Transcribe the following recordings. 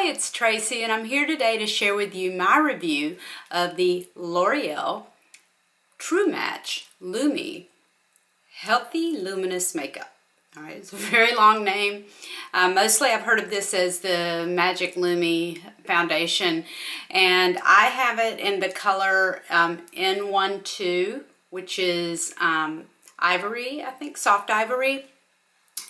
it's Tracy, and I'm here today to share with you my review of the L'Oreal True Match Lumi Healthy Luminous Makeup. All right, it's a very long name. Mostly I've heard of this as the Magic Lumi Foundation, and I have it in the color N12, which is ivory, I think, soft ivory.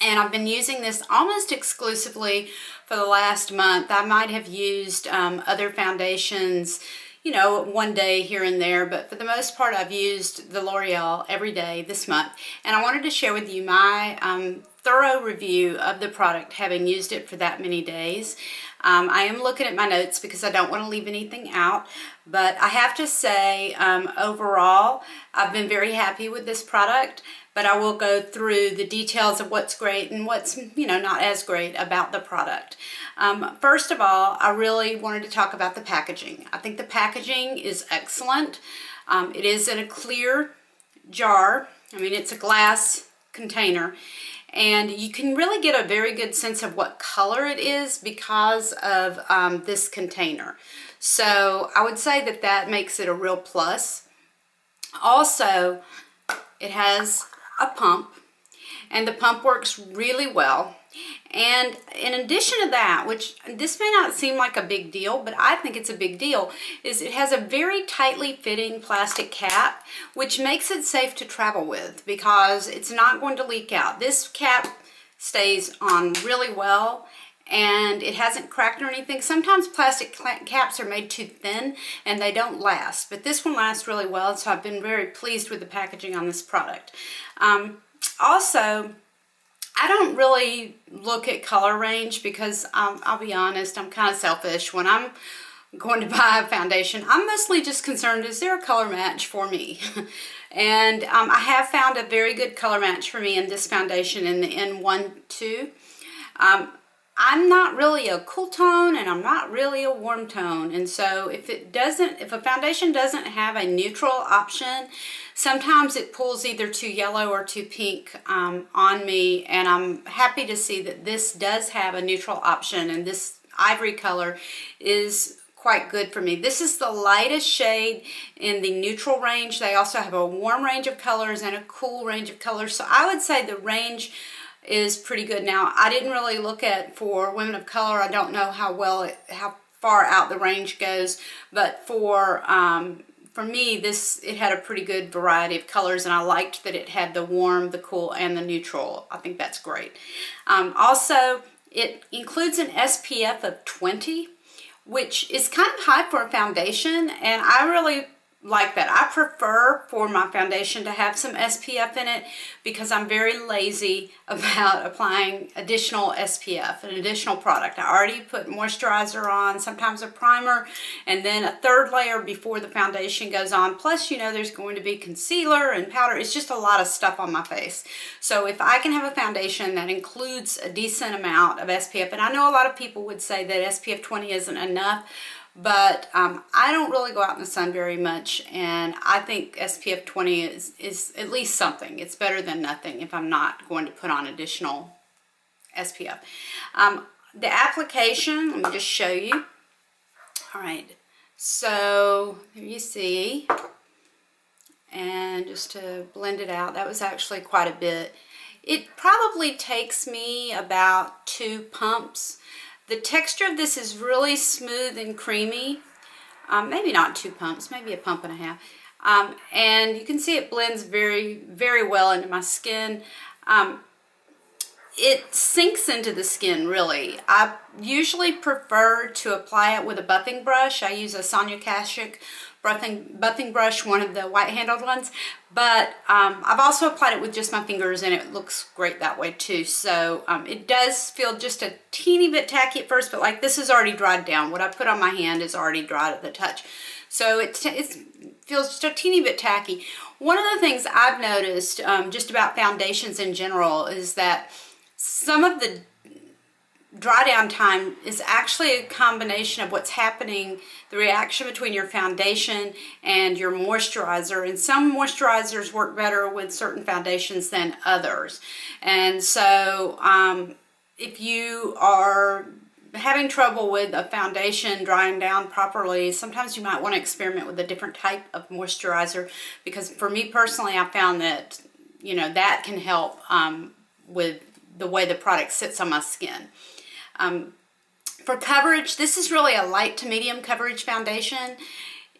And I've been using this almost exclusively for the last month. I might have used other foundations, you know, one day here and there, but for the most part I've used the L'Oreal every day this month. And I wanted to share with you my thorough review of the product, having used it for that many days. I am looking at my notes because I don't want to leave anything out, but I have to say overall I've been very happy with this product. But I will go through the details of what's great and what's, you know, not as great about the product. First of all, I really wanted to talk about the packaging. I think the packaging is excellent. It is in a clear jar. I mean, it's a glass container. And you can really get a very good sense of what color it is because of this container. So I would say that that makes it a real plus. Also, it has a pump, and the pump works really well. And in addition to that, which this may not seem like a big deal, but I think it's a big deal, is it has a very tightly fitting plastic cap, which makes it safe to travel with because it's not going to leak out. This cap stays on really well, and it hasn't cracked or anything. Sometimes plastic caps are made too thin and they don't last, but this one lasts really well, so I've been very pleased with the packaging on this product. Also, I don't really look at color range because I'll be honest, I'm kind of selfish. When I'm going to buy a foundation, I'm mostly just concerned, is there a color match for me? And I have found a very good color match for me in this foundation in the N12. I'm not really a cool tone and I'm not really a warm tone, and so if a foundation doesn't have a neutral option, sometimes it pulls either too yellow or too pink on me, and I'm happy to see that this does have a neutral option, and this ivory color is quite good for me. This is the lightest shade in the neutral range. They also have a warm range of colors and a cool range of colors, so I would say the range is pretty good. Now, I didn't really look at for women of color. I don't know how far out the range goes, but for me, it had a pretty good variety of colors, and I liked that it had the warm, the cool, and the neutral. I think that's great. Also, it includes an SPF of 20, which is kind of high for a foundation, and I really like that. I prefer for my foundation to have some SPF in it because I'm very lazy about applying additional SPF, an additional product. I already put moisturizer on, sometimes a primer, and then a third layer before the foundation goes on. Plus, you know, there's going to be concealer and powder. It's just a lot of stuff on my face. So if I can have a foundation that includes a decent amount of SPF, and I know a lot of people would say that SPF 20 isn't enough, but I don't really go out in the sun very much, and I think SPF 20 is at least something. It's better than nothing if I'm not going to put on additional SPF. The application, let me just show you. All right, so there you see, and just to blend it out, that was actually quite a bit. It probably takes me about 2 pumps. The texture of this is really smooth and creamy. Maybe not 2 pumps, maybe a pump and a half. And you can see it blends very, very well into my skin. It sinks into the skin, really. I usually prefer to apply it with a buffing brush. I use a Sonia Kashuk buffing brush, one of the white-handled ones, but I've also applied it with just my fingers, and it looks great that way too. So it does feel just a teeny bit tacky at first, but like this is already dried down. What I put on my hand is already dried at the touch, so it feels just a teeny bit tacky. One of the things I've noticed just about foundations in general is that some of the dry down time is actually a combination of what's happening, the reaction between your foundation and your moisturizer. And some moisturizers work better with certain foundations than others. And so if you have having trouble with a foundation drying down properly, sometimes you might want to experiment with a different type of moisturizer, because for me personally, I found that, you know, that can help with the way the product sits on my skin. For coverage, this is really a light to medium coverage foundation.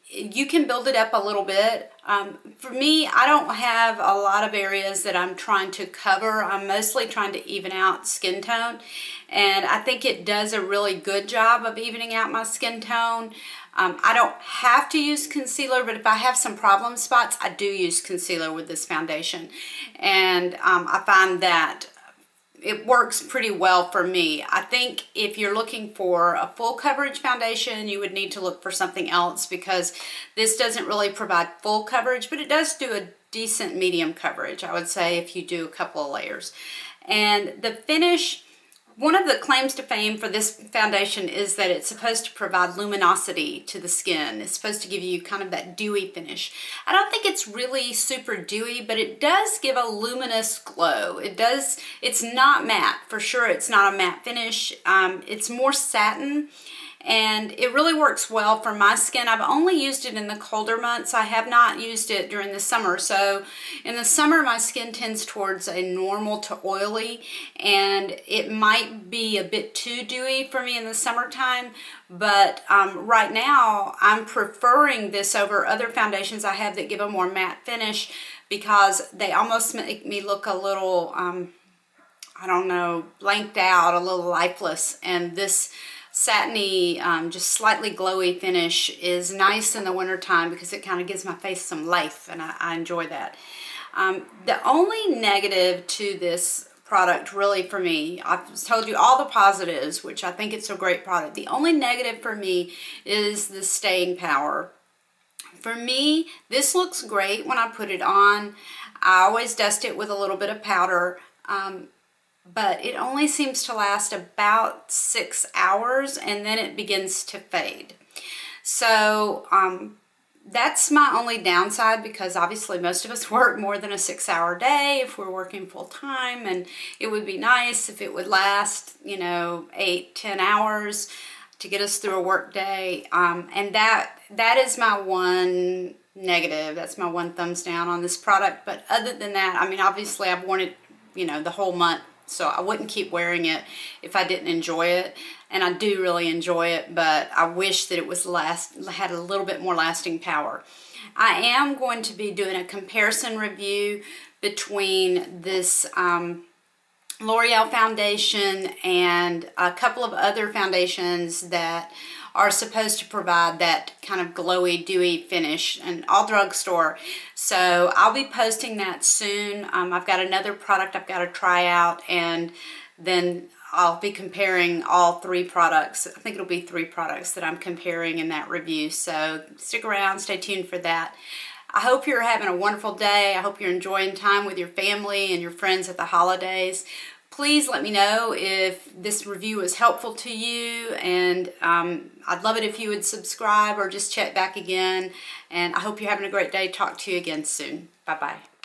You can build it up a little bit. For me, I don't have a lot of areas that I'm trying to cover. I'm mostly trying to even out skin tone, and I think it does a really good job of evening out my skin tone. I don't have to use concealer, but if I have some problem spots, I do use concealer with this foundation, and I find that it works pretty well for me. I think if you're looking for a full coverage foundation, you would need to look for something else, because this doesn't really provide full coverage, but it does do a decent medium coverage, I would say, if you do a couple of layers. And the finish, one of the claims to fame for this foundation is that it's supposed to provide luminosity to the skin. It's supposed to give you kind of that dewy finish. I don't think it's really super dewy, but it does give a luminous glow. It's not matte. For sure, it's not a matte finish. It's more satin, and it really works well for my skin. I've only used it in the colder months. I have not used it during the summer. So in the summer, my skin tends towards a normal to oily, and it might be a bit too dewy for me in the summertime. But right now, I'm preferring this over other foundations I have that give a more matte finish, because they almost make me look a little, I don't know, blanked out, a little lifeless. And this satiny, just slightly glowy finish is nice in the wintertime, because it kind of gives my face some life, and I enjoy that. The only negative to this product, really, for me, I've told you all the positives, which I think it's a great product. The only negative for me is the staying power. For me, this looks great when I put it on. I always dust it with a little bit of powder, but it only seems to last about 6 hours, and then it begins to fade. So that's my only downside, because obviously most of us work more than a 6-hour day if we're working full time, and it would be nice if it would last, you know, 8-10 hours to get us through a work day. And that is my one negative. That's my one thumbs down on this product. But other than that, I mean, obviously I've worn it, you know, the whole month, so I wouldn't keep wearing it if I didn't enjoy it. And I do really enjoy it, but I wish that it had a little bit more lasting power. I am going to be doing a comparison review between this L'Oreal foundation and a couple of other foundations that are supposed to provide that kind of glowy, dewy finish, and all drugstore. So I'll be posting that soon. I've got another product I've got to try out, and then I'll be comparing all 3 products. I think it'll be 3 products that I'm comparing in that review. So stick around, stay tuned for that. I hope you're having a wonderful day. I hope you're enjoying time with your family and your friends at the holidays. Please let me know if this review was helpful to you, and I'd love it if you would subscribe or just check back again. And I hope you're having a great day. Talk to you again soon. Bye-bye.